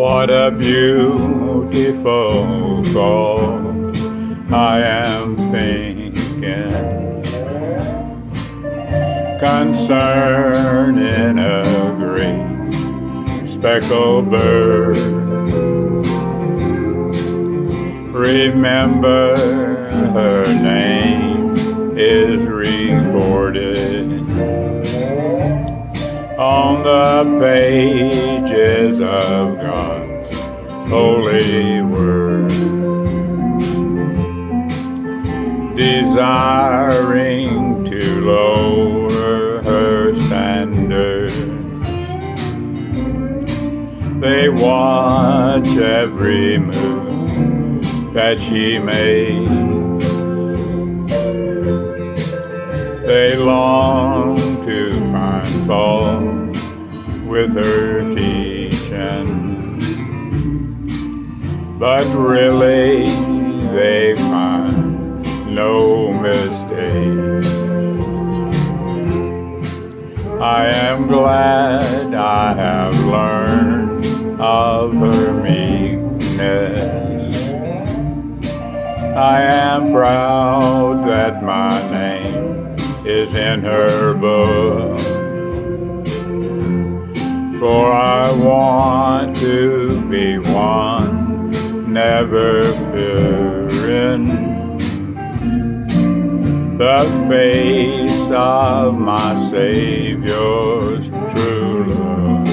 What a beautiful thought I am thinking concerning a great speckled bird. Remember, her name is recorded on the pages of God's holy word, desiring to lower her standard. They watch every move that she makes. They long to find fault with her teaching, but really they find no mistake. I am glad I have learned of her meekness. I am proud that my name is in her book, for I want to be one, never fearing the face of my Savior's true love.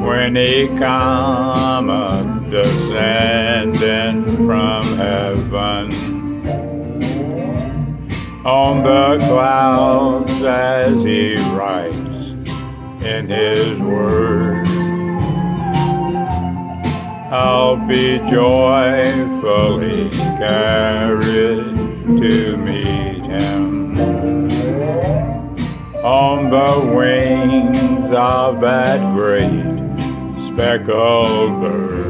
When he cometh descending from heaven on the clouds as he writes in his word, I'll be joyfully carried to meet him on the wings of that great speckled bird.